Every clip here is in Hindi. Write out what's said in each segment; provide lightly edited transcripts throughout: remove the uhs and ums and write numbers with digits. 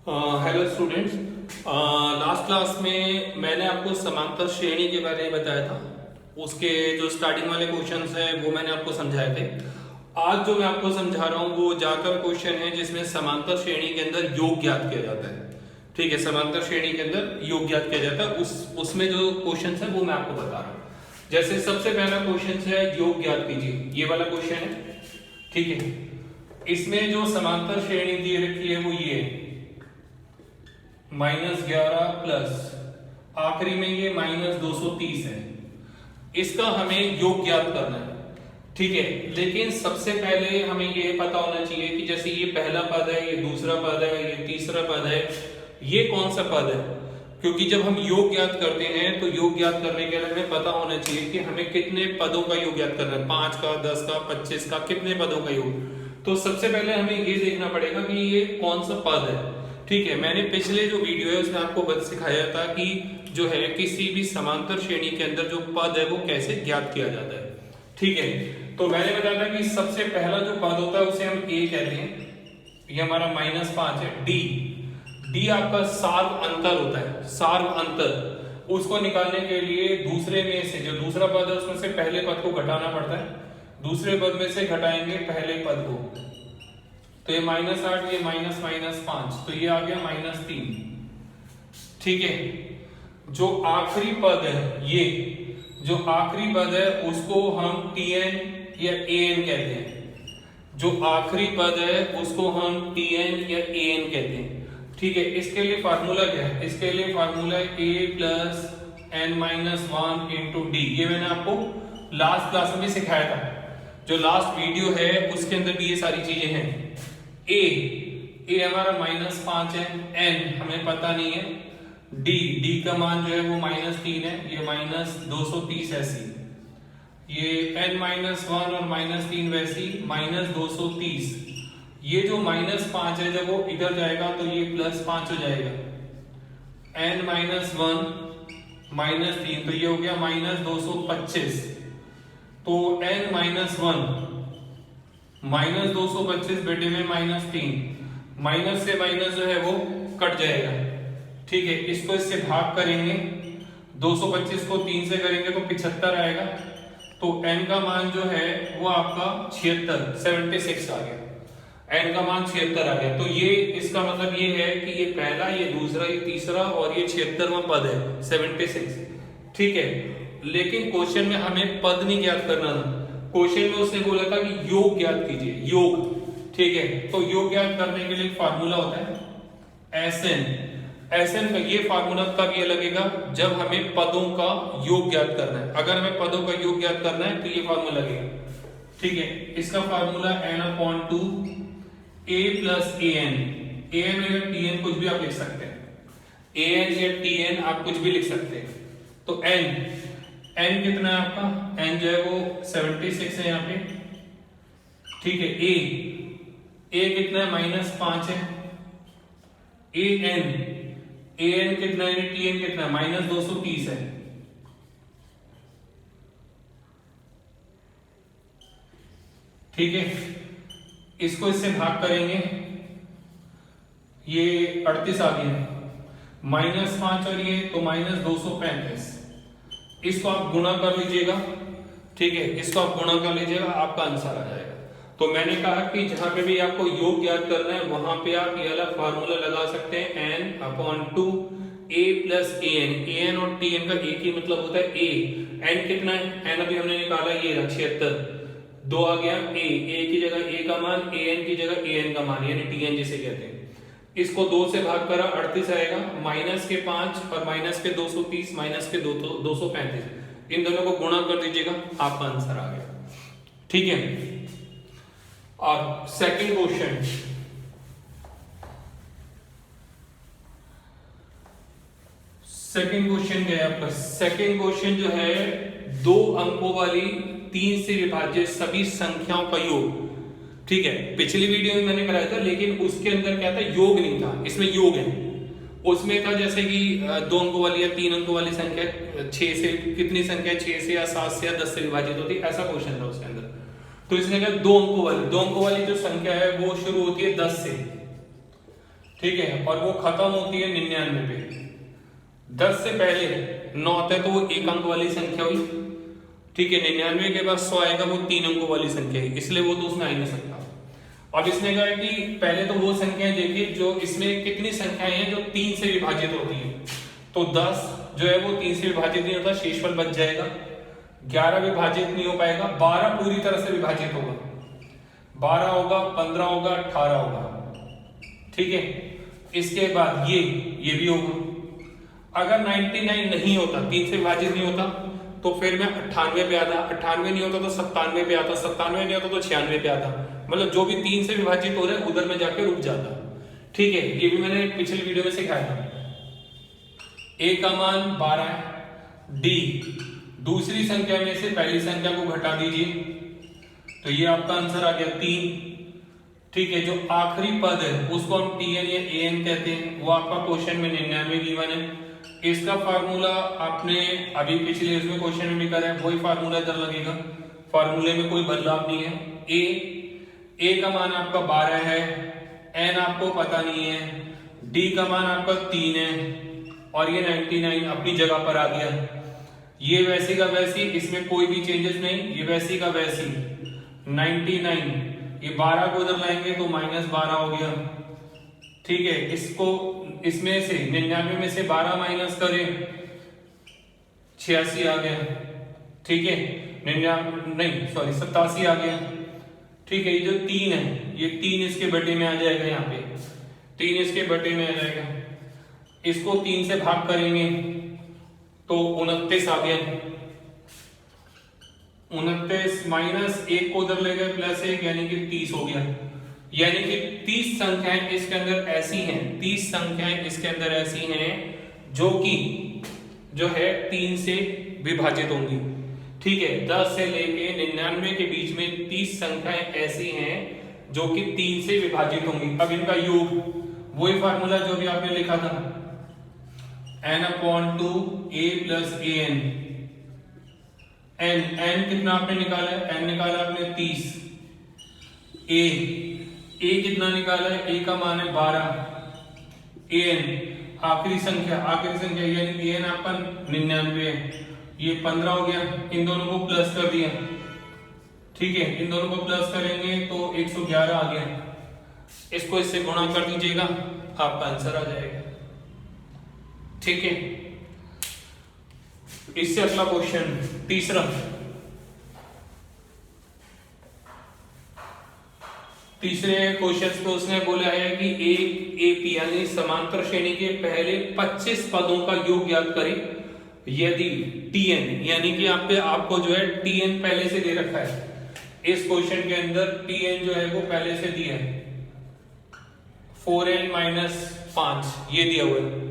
Hello students. लास्ट क्लास में मैंने आपको समांतर श्रेणी के बारे में बताया था। उसके जो स्टार्टिंग वाले क्वेश्चंस हैं वो मैंने आपको समझाए थे। आज जो मैं आपको समझा रहा हूँ वो ज्यादातर क्वेश्चन है जिसमें समांतर श्रेणी के अंदर योग ज्ञात किया जाता है। ठीक है, समांतर श्रेणी के अंदर योग ज्ञात किया जाता है। उसमें जो क्वेश्चन है वो मैं आपको बता रहा हूँ। जैसे सबसे पहला क्वेश्चन है योग ज्ञात कीजिए, ये वाला क्वेश्चन है। ठीक है, इसमें जो समांतर श्रेणी दी रखी है वो ये है -11 प्लस आखिरी में ये -230 है। इसका हमें योग ज्ञात करना है। ठीक है, लेकिन सबसे पहले हमें ये पता होना चाहिए कि जैसे ये पहला पद है, ये दूसरा पद है, ये तीसरा पद है, ये कौन सा पद है। क्योंकि जब हम योग ज्ञात करते हैं तो योग ज्ञात करने के लिए हमें पता होना चाहिए कि हमें कितने पदों का योग ज्ञात करना है, 5 का, 10 का, 25 का, कितने पदों का योग। तो सबसे पहले हमें ये देखना पड़ेगा कि ये कौन सा पद है। ठीक है, मैंने पिछले जो वीडियो है उसमें आपको सिखाया था कि जो है किसी भी समांतर श्रेणी के अंदर जो पद है वो कैसे ज्ञात किया जाता है। ठीक है, तो मैंने बताया था कि सबसे पहला जो पद होता है उसे हम ए कहते हैं। ये हमारा -5 है। डी आपका सार्व अंतर होता है, सार्व अंतर। उसको निकालने के लिए दूसरे में से जो दूसरा पद है उसमें से पहले पद को घटाना पड़ता है। दूसरे पद में से घटाएंगे पहले पद को, तो ये -8, ये -5, तो ये आ गया -3। ठीक है, जो आखिरी पद है, ये जो आखिरी पद है उसको हम Tn या An कहते हैं। जो आखिरी पद है उसको हम Tn या An कहते हैं। ठीक है, इसके लिए फार्मूला क्या है? इसके लिए फार्मूला है a plus n-1 into D. ये मैंने आपको लास्ट क्लास में सिखाया था। जो लास्ट वीडियो है उसके अंदर भी ये सारी चीजें हैं। ए हमारा -5 है, n हमें पता नहीं है, डी का मान जो है वो -3 है, ये -230 ऐसी, ये n-1 और -3 वैसी -230। ये जो -5 है जब वो इधर जाएगा तो ये +5 हो जाएगा, n-1 -3 तो ये हो गया -225। तो n-1 -225 बेटे में -3, माइनस से माइनस जो है वो कट जाएगा। ठीक है, इसको इससे भाग करेंगे, 225 को 3 से करेंगे तो 75 आएगा। तो n का मान जो है वो आपका 76 आ गया। n का मान 76 आ गया। तो ये इसका मतलब ये है कि ये पहला, ये दूसरा, ये तीसरा और ये 76वां पद है 76। ठीक है, लेकिन क्वेश्चन में हमें पद नहीं ज्ञात करना था। क्वेश्चन में उसने बोला था कि योग ज्ञात कीजिए, योग। ठीक है, तो योग ज्ञात करने के लिए फार्मूला होता है एसएन का। ये फार्मूला कब ये लगेगा? जब हमें पदों का योग ज्ञात करना है। अगर हमें पदों का योग ज्ञात करना है तो ये फार्मूला लगेगा। ठीक है, इसका formula n/2 a plus an या tn कुछ भी आप लिख सकते हैं, an या tn आप कुछ भी लिख सकते हैं। तो n कितना है आपका? n जो है वो 76 है यहाँ पे। ठीक है, a कितना है? -5 है। an कितना है? tn कितना है? -230 है। ठीक है, इसको इससे भाग करेंगे, ये 38 आ गया है, -5 और ये तो -235। इसको आप गुणा कर लीजिएगा। ठीक है, इसको आप गुणा कर लीजिएगा, आपका आंसर आ जाएगा। तो मैंने कहा कि जहां पे भी आपको योग ज्ञात करना है वहां पे आप ये वाला फार्मूला लगा सकते हैं, n/2 a प्लस an और tn का एक ही मतलब होता है a। n कितना है? n अभी हमने निकाला, ये 76, 2 आ गया। a की जगह a का मान, an की जगह an का मान, यानी tn जिसे कहते हैं। इसको 2 से भाग करा, 38 आएगा, -5 और -230 -235, इन दोनों को गुणा कर दीजिएगा, आपका आंसर आ गया। ठीक है, और सेकंड क्वेश्चन, क्या है आपका? सेकंड क्वेश्चन जो है 2 अंकों वाली 3 से विभाज्य सभी संख्याओं का योग। ठीक है, पिछली वीडियो में मैंने कराया था, लेकिन उसके अंदर क्या था? योग नहीं था, इसमें योग है। उसमें था जैसे कि 2 अंकों वाली या 3 अंकों वाली संख्या 6 से, कितनी संख्या 6 से या 7 से या 10 से विभाजित होती है, ऐसा क्वेश्चन था उसके अंदर। तो इसने कहा 2 अंकों वाली जो संख्या है वो शुरू होती है 10 से। ठीक है, और वो खत्म होती है 99 पे। 10 से पहले 9 आता है तो वो 1 अंक वाली संख्या हुई, ठीक है। 99 के बाद 100 आएगा, वो 3 अंकों वाली संख्या है, इसलिए वो तो उसमें आ ही नहीं सकता। अब इसने कहा है कि पहले तो वो संख्याएं देखिए जो इसमें कितनी संख्याएं हैं जो 3 से विभाजित होती है। तो 10 जो है वो 3 से विभाजित नहीं होता, शेषफल बच जाएगा। 11 विभाजित नहीं हो पाएगा, 12 पूरी तरह से विभाजित होगा, 12 होगा, 15 होगा, 18 होगा, ठीक है। इसके बाद ये भी होगा। अगर 99 नहीं होता, 3 से विभाजित नहीं होता, तो फिर मैं 98 पे आता, 98 नहीं होता तो 97 पे आता, 97 नहीं होता तो 96 पे आता, मतलब जो भी 3 से विभाजित हो रहा है उधर में जाके रुक जाता, ठीक है। ये भी मैंने पिछले वीडियो में सिखाया था। ए का मान 12 है। डी, दूसरी संख्या में से पहली संख्या को घटा दीजिए, तो ये आपका आंसर आ गया 3, ठीक है। जो आखिरी पद है उसको हम टीएन या एएन कहते हैं, वो आपका क्वेश्चन में 99 गिवन है। इसका फार्मूला आपने अभी पिछले उसमें क्वेश्चन में भी करा है, वही फार्मूला इधर लगेगा, फार्मूले में कोई बदलाव नहीं है। ए का मान आपका 12 है, एन आपको पता नहीं है, डी का मान आपका 3 है, और ये 99 अपनी जगह पर आ गया। ये वैसी का वैसी, इसमें कोई भी चेंजेस नहीं, ये वैसी का वैसी 99, ये 12 को उधर लाएंगे तो -12 हो गया, ठीक है। इसको इसमें से 99 में से 12 माइनस करें 86 आ गया, ठीक है। 99 नहीं सॉरी 87 आ गया, ठीक है। ये जो 3 है, ये 3 इसके बटे में आ जाएगा, यहाँ पे 3 इसके बटे में आ जाएगा। इसको 3 से भाग करेंगे तो 29 आ गया, 29 माइनस 1 को उधर ले गए प्लस 1, यानी कि 30 हो गया। यानी कि 30 संख्याएं इसके अंदर ऐसी हैं, 30 संख्याएं इसके अंदर ऐसी हैं जो कि जो है 3 से विभाजित होंगी, ठीक है। 10 से लेके 99 के बीच में 30 संख्याएं ऐसी हैं जो कि 3 से विभाजित होंगी। अब इनका योग, वही फार्मूला जो भी आपने लिखा था, n/2 a + an। n कितना आपने निकाला है? n निकाला आपने 30। a कितना निकाला है? a का मान है 12। an आखिरी संख्या यानी an आपका 99 है, ये 15 हो गया। इन दोनों को प्लस कर दिया, ठीक है। इन दोनों को प्लस करेंगे तो 111 आ गया। इसको इससे गुणा कर दीजिएगा, आपका आंसर आ जाएगा, ठीक है। इससे अगला क्वेश्चन तीसरे क्वेश्चन को उसने बोला है कि एक एपी यानी समांतर श्रेणी के पहले 25 पदों का योग ज्ञात करें यदि टीएन, यानी कि आपको जो है टीएन पहले से दे रखा है। इस क्वेश्चन के अंदर टीएन जो है वो पहले से दिया है, 4n - 5 ये दिया हुआ है।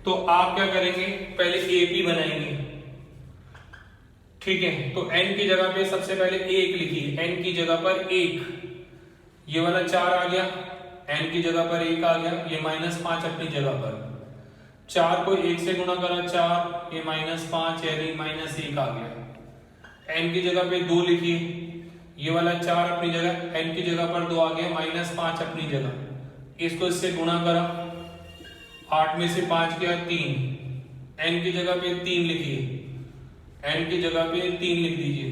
तो आप क्या करेंगे, पहले एपी बनाएंगे, ठीक है। तो n की जगह पे सबसे पहले 1 लिखिए, n की जगह पर 1, ये वाला 4 आ गया, n की जगह पर 1 आ गया, ये -5 अपनी जगह पर। 4 को 1 से गुणा करा 4, ये -5 यानी -1 आ गया। n की जगह पे 2 लिखिए, ये वाला 4 अपनी जगह, n की जगह पर 2 आ गया, -5 अपनी जगह। इसको इससे गुणा करा, 8 में से 5 गया 3, n की जगह पे 3 लिखिए, n की जगह पे 3 लिख दीजिए।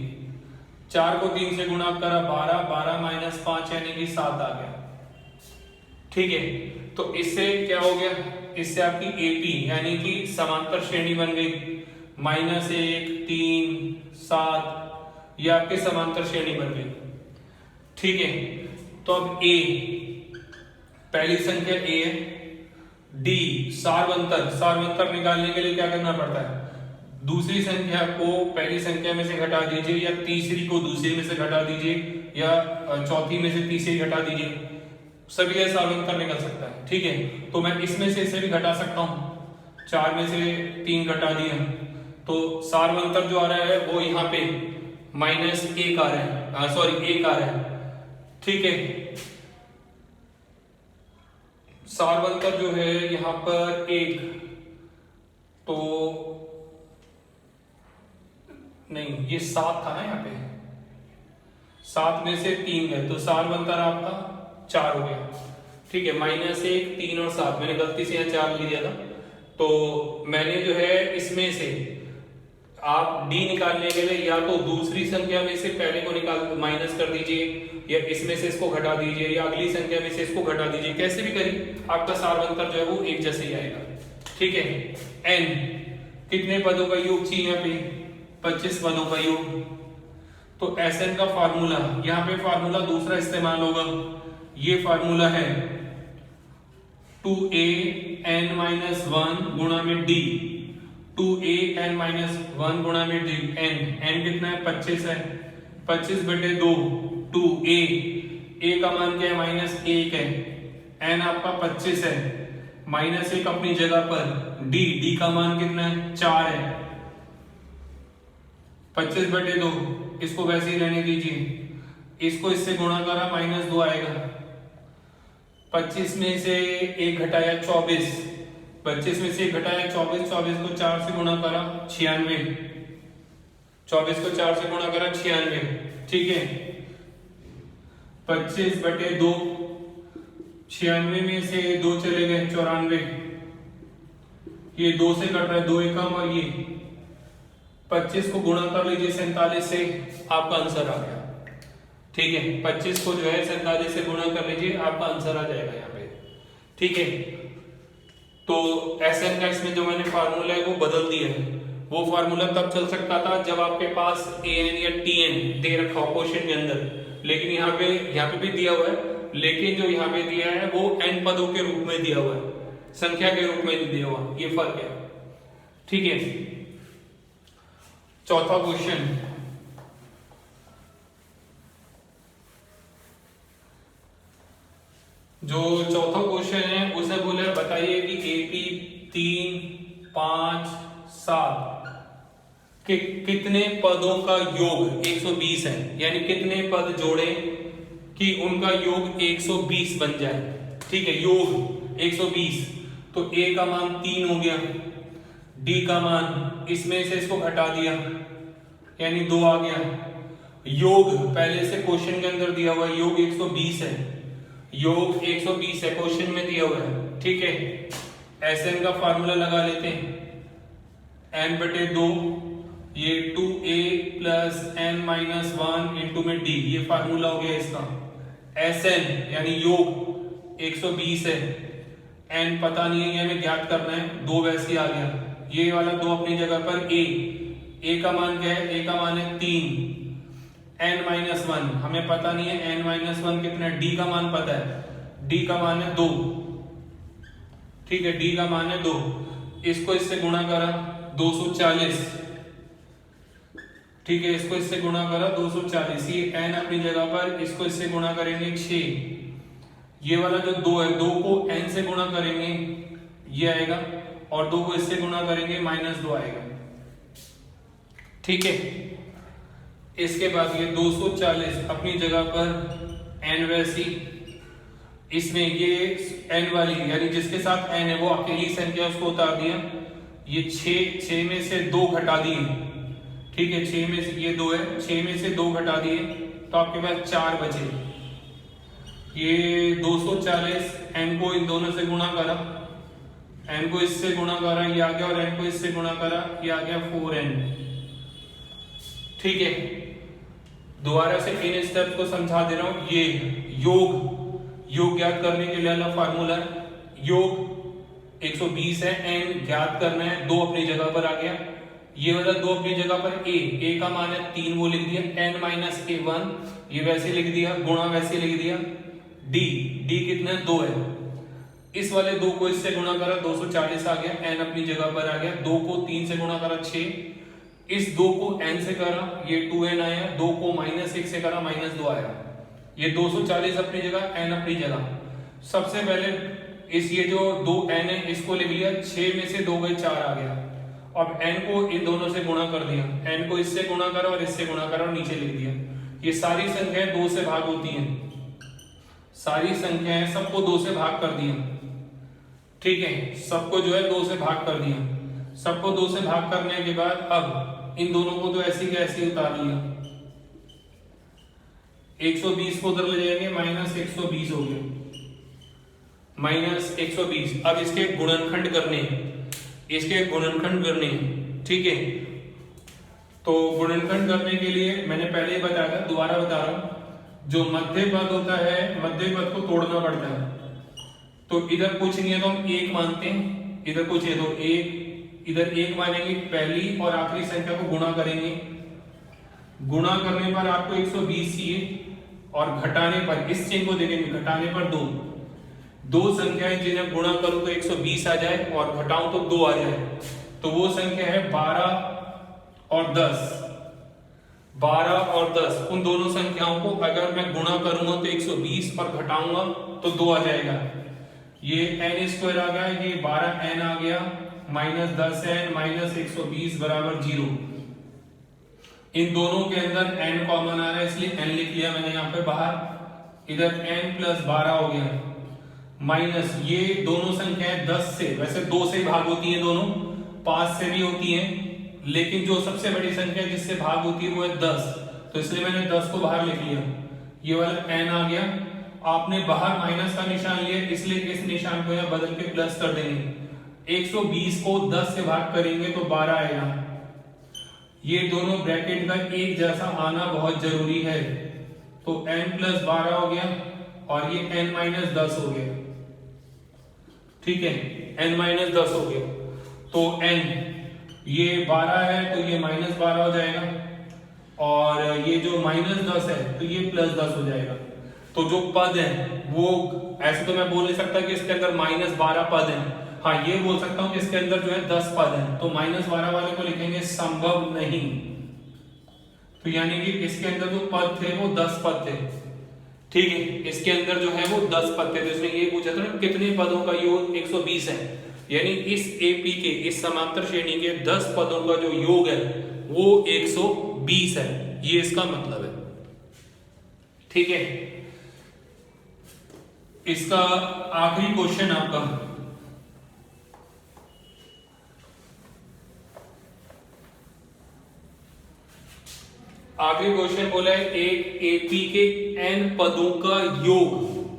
4 को 3 से गुणा करा 12, 12 - 5 यानी कि 7 आ गया, ठीक है। तो इससे क्या हो गया, इससे आपकी एपी यानी कि समांतर श्रेणी बन गई, -1 3 7, ये आपके समांतर श्रेणी बन गई, ठीक है। तो अब ए, पहली संख्या ए है। डी सारवंतर निकालने के लिए क्या करना पड़ता है, दूसरी संख्या को पहली संख्या में से घटा दीजिए, या तीसरी को दूसरी में से घटा दीजिए, या चौथी में से तीसरी घटा दीजिए, सभी का सारवंतर निकल सकता है, ठीक है। तो मैं इसमें से इसे भी घटा सकता हूं, 4 में से 3 घटा दिया, तो सारवंतर जो आ रहा है वो यहाँ पे -1 आ रहा है, सॉरी 1 आ रहा है, ठीक है। सारवंतर जो है यहाँ पर 1, तो नहीं ये 7 था ना, यहाँ पे 7 में से 3 गए, तो सारवंतर आपका 4 हो गया, ठीक है, -1, 3 और 7, मैंने गलती से यहाँ 4 लिख दिया था, तो मैंने जो है इसमें से आप d निकालने के लिए या तो दूसरी संख्या में से पहले को निकाल माइनस कर दीजिए, या इसमें से इसको घटा दीजिए, या अगली संख्या में से इसको घटा दीजिए, कैसे भी करिए आपका सार बनकर जो है वो एक जैसे ही आएगा। ठीक है, n कितने पदों का योग चाहिए यहाँ पे, 25 पदों का योग। तो Sn का फार्मूला, यहाँ पे फार्मूला दूसरा इस्तेमाल होगा, ये फार्मूला है 2an-1 गुणा में d, 2an-1 गुणा में d, n कितना है 25 है, 25/2 2a का मान क्या है -1 है, n आपका 25 है, -1 अपनी जगह पर, d का मान कितना है 4 है, 25/2 इसको वैसे ही रहने दीजिए, इसको इससे गुणा करा -2 आएगा, 25 में से 1 घटाया 24, 25 में से 1 घटाया 24, 24 को 4 से गुणा करा 96, 24 को 4 से गुणा करा 96, ठीक है, 25/2, 96 में से 2 चले गए 94, ये 2 से कट रहा है, 2 एकम, और ये 25 को गुणा कर लीजिए 47 से, आपका आंसर आ गया। ठीक है, 25 को जो है 47 से गुणा कर लीजिए, आपका आंसर आ जाएगा यहाँ पे। ठीक है, तो Sn का इसमें जो मैंने फार्मूला है वो बदल दिया है। वो फार्मूला तब चल सकता था जब आपके पास An या Tn दे रखा हो क्वेश्चन के अंदर, लेकिन यहाँ पे भी दिया हुआ है, लेकिन जो यहाँ पे दिया है वो n पदों के रूप में दिया हुआ है, संख्या के रूप में नहीं दिया हुआ, ये फर्क है। ठीक है, चौथा क्वेश्चन, जो चौथा क्वेश्चन है उसने बोला बताइए कि AP 3, 5, 7 के कितने पदों का योग 120 है, यानी कितने पद जोड़े कि उनका योग 120 बन जाए। ठीक है, योग 120, तो A का मान 3 हो गया, D का मान इसमें से इसको घटा दिया यानी 2 आ गया, योग पहले से क्वेश्चन के अंदर दिया हुआ है, योग 120 है, योग 120 है, क्वेश्चन में दिया हुआ है। ठीक है, Sn का फार्मूला लगा लेते हैं, n/2, ये 2a + n-1 इंटू में d, ये फार्मूला हो गया इसका। Sn यानी योग 120 है, n पता नहीं है, ये हमें ज्ञात करना है, 2 वैसे आ गया, ये वाला 2 अपनी जगह पर, a का मान क्या है, a का मान है 3, n-1 हमें पता नहीं है, n-1 कितना है, d का मान पता है, d का मान है 2। ठीक है, d का मान है 2, इसको इससे गुणा करा 240, ठीक है, इसको इससे गुणा करा 240, ये n अपनी जगह पर, इसको इससे गुणा करेंगे 6, ये वाला जो 2 है, 2 को n से गुणा करेंगे ये आएगा, और 2 को इससे गुणा करेंगे -2 आएगा। ठीक है, इसके बाद ये 240 अपनी जगह पर, n वैसी, इसमें ये n वाली यानी जिसके साथ n है वो अकेली संख्या, उसको उतार दिया, ये 6 में से 2 घटा दिए। ठीक है, 6 में से ये 2 है, 6 में से 2 घटा दिए तो आपके पास 4 बचे, ये 240, n को इन दोनों से गुणा करा, n को इससे गुणा करा, ये आ गया, और n को इससे गुणा करा, ये आ गया 4n। ठीक है, दोबारा से इन स्टेप्स को समझा दे रहा हूं, ये योग ज्ञात करने के लिए अलग फार्मूला है, योग 120 है, n ज्ञात करना है, 2 अपनी जगह पर आ गया, ये वाला 2 अपनी जगह पर, a का मान है 3 वो लिख दिया, n-a1 ये वैसे लिख दिया, गुणा वैसे लिख दिया, d कितना है 2 है, इस वाले 2 को इससे गुणा करा 240 आ गया, n अपनी जगह पर आ गया, 2 को 3 से गुणा करा 6, इस 2 को n से करा ये 2n आया, 2 को -1 से करा -2 आया, ये 240 अपनी जगह, n अपनी जगह। सबसे पहले इस ये जो 2n है इसको लिख लिया, 6 में से 2 गए 4 आ गया, अब n को इन दोनों से गुणा कर दिया, n को इससे गुणा करा और इससे गुणा करा और नीचे लिख दिया। ये सारी संख्याएं 2 से भाग होती हैं, सारी संख्याएं सबको 2 से भाग कर दिया। ठीक है, सबको जो है 2 से भाग कर दिया, सबको 2 से भाग करने के बाद अब इन दोनों को तो ऐसी के ऐसी उतार लिया, 120 को उधर ले जाएंगे, -120 हो गया, माइनस 120। अब इसके गुणनखंड करने, इसके गुणनखंड करने, ठीक है। तो गुणनखंड करने के लिए मैंने पहले ही बताया था, दोबारा बता रहा हूं, जो मध्य पद होता है मध्य पद को तोड़ना पड़ता है। तो इधर कुछ नहीं है तो हम एक मानते हैं, इधर कुछ है तो एक, इधर एक मानेंगे, पहली और आखिरी संख्या को गुणा करेंगे, गुणा करने पर आपको 120 चाहिए और घटाने पर इस चिन्ह को देखेंगे, घटाने पर दो संख्याएं जिन्हें गुणा करूं तो 120 आ जाए और घटाऊं तो 2 आ जाए। तो वो संख्या है 12 और 10। 12 और 10 उन दोनों संख्याओं को अगर मैं गुणा करूंगा तो 120 और घटाऊंगा तो 2 आ जाएगा। ये n स्क्वायर आ गया, ये 12n आ गया, माइनस 10n माइनस 120 बराबर 0। इन दोनों के अंदर n कॉमन आ रहा है इसलिए n लिख लिया मैंने यहाँ पे बाहर। इधर n प्लस 12 हो गया, माइनस ये दोनों संख्याएं 10 से, वैसे 2 से भाग होती हैं दोनों, 5 से भी होती हैं, लेकिन जो सबसे बड़ी संख्या जिससे भाग होती है वो है 10, तो इसलिए मैंने 10 को बाहर लिख लिया। ये वाला n आ गया, आपने बाहर माइनस का निशान लिया इसलिए इस निशान को यहाँ बदल के प्लस कर देंगे। 120 को 10 से भाग करेंगे तो 12 आएगा। ये दोनों ब्रैकेट का एक जैसा आना बहुत जरूरी है। तो n प्लस 12 हो गया और ये n माइनस 10 हो गया, ठीक है, n माइनस 10 हो गया। तो n ये 12 है तो ये माइनस 12 हो जाएगा और ये जो माइनस 10 है तो ये प्लस 10 हो जाएगा। तो जो पद है वो, ऐसे तो मैं बोल नहीं सकता कि इसके अंदर माइनस 12 पद है, हाँ ये बोल सकता हूं कि इसके अंदर जो है 10 पद है, तो माइनस 12 वाले को लिखेंगे संभव नहीं। तो यानी कि इसके अंदर जो पद थे वो 10 पद थे, ठीक है, इसके अंदर जो है वो 10 पद थे। तो इसने ये पूछा था ना कितने पदों का योग 120 है, यानी इस एपी के, इस समांतर श्रेणी के 10 पदों का जो योग है वो 120 है, ये इसका मतलब है, ठीक है। इसका आखिरी क्वेश्चन आपका, आखिरी क्वेश्चन बोला है एक एपी के n पदों का योग।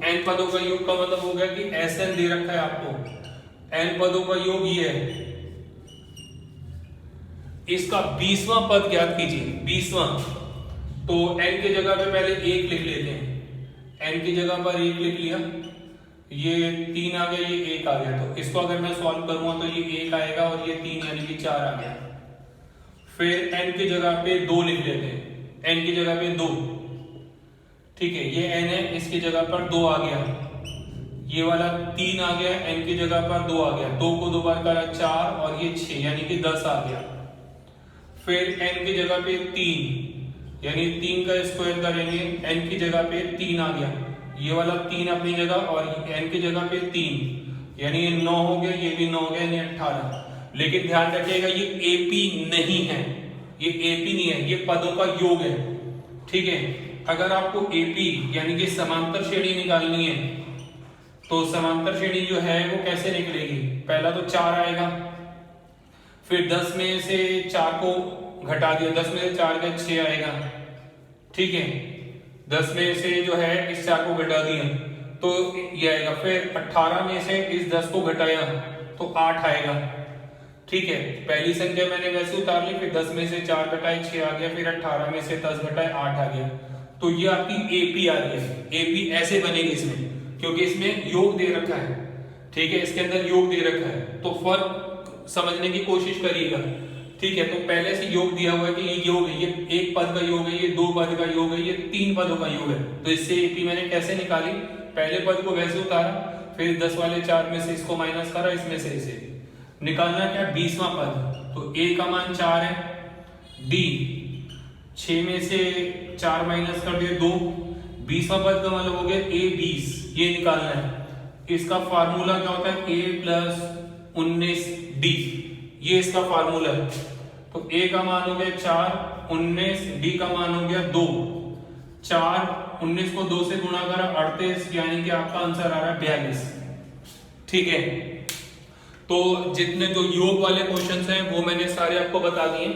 n पदों का योग का मतलब हो गया कि Sn दे रखा है आपको, n पदों का योग ये है, इसका 20वां पद ज्ञात कीजिए। 20वां, तो n की जगह पे पहले 1 लिख लेते हैं, n की जगह पर 1 लिख लिया, ये 3 आ गया, ये 1 आ गया। तो इसको अगर मैं सॉल्व करूंगा तो ये 1 आएगा और ये 3 यानी कि 4 आ गया। फिर n की जगह पे 2 लिख लेते हैं, n की जगह पे 2, ठीक है, ये n है, इसकी जगह पर 2 आ गया, ये वाला 3 आ गया, n की जगह पर 2 आ गया, 2 को 2 बार करा 4 और ये 6 यानी कि 10 आ गया। फिर n की जगह पे 3 यानी 3 का स्क्वायर करेंगे, n की जगह पे 3 आ गया, ये वाला 3 अपनी जगह और n की जगह पे 3 यानी ये 9 हो गया, ये भी 9 हो गया, यानी 18। लेकिन ध्यान रखिएगा ये एपी नहीं है, ये एपी नहीं है, ये पदों का योग है, ठीक है। अगर आपको एपी यानी कि समांतर श्रेणी निकालनी है तो समांतर श्रेणी जो है वो कैसे निकलेगी, पहला तो 4 आएगा, फिर 10 में से 4 को घटा दिया, 10 में से 4 का 6 आएगा, ठीक है, 10 में से जो है इस 4 को घटा दिया तो ये आएगा, फिर 18 में से इस 10 को घटाया तो 8 आएगा, ठीक है। पहली संख्या मैंने वैसे उतार ली, फिर 10 में से 4 घटाए 6 आ गया, फिर 18 में से 10 घटाए 8 आ गया। तो ये आपकी एपी आ रही है, एपी ऐसे बनेगी इसमें, क्योंकि इसमें योग दे रखा है, ठीक है, इसके अंदर योग दे रखा है, तो फर्क समझने की कोशिश करिएगा, ठीक है। तो पहले से योग दिया हुआ है कि ये योग है, ये 1 पद का योग है, ये 2 पद का योग है, ये 3 पदों का योग है। तो इससे एपी मैंने कैसे निकाली, पहले पद को वैसे उतारा, फिर 10 वाले 4 में से इसको माइनस करा, इसमें से इसे निकालना क्या, 20वां पद, तो a का मान 4 है, d 6 में से 4 माइनस कर दिए 2, 20वां पद का मतलब हो गया a 20, ये निकालना है। इसका फार्मूला क्या होता है, a प्लस 19d, ये इसका फार्मूला है। तो a का मान हो गया 4, 19, d का मान हो गया 2, 4 19 को 2 से गुणा करा 38, यानी कि आपका आंसर आ रहा है 42, ठीक है। तो जितने जो योग वाले क्वेश्चंस हैं वो मैंने सारे आपको बता दिए।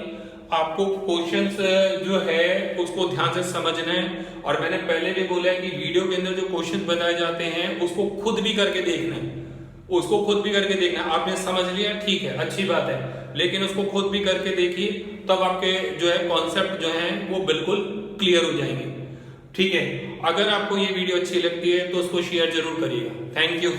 आपको क्वेश्चंस जो है उसको ध्यान से समझना है, और मैंने पहले भी बोला है कि वीडियो के अंदर जो क्वेश्चंस बताए जाते हैं उसको खुद भी करके देखना है, उसको खुद भी करके देखना है। आपने समझ लिया, ठीक है, अच्छी बात है, लेकिन उसको खुद भी करके देखिए, तब आपके जो है कॉन्सेप्ट जो है वो बिल्कुल क्लियर हो जाएंगे। ठीक है, अगर आपको ये वीडियो अच्छी लगती है तो उसको शेयर जरूर करिएगा। Thank you.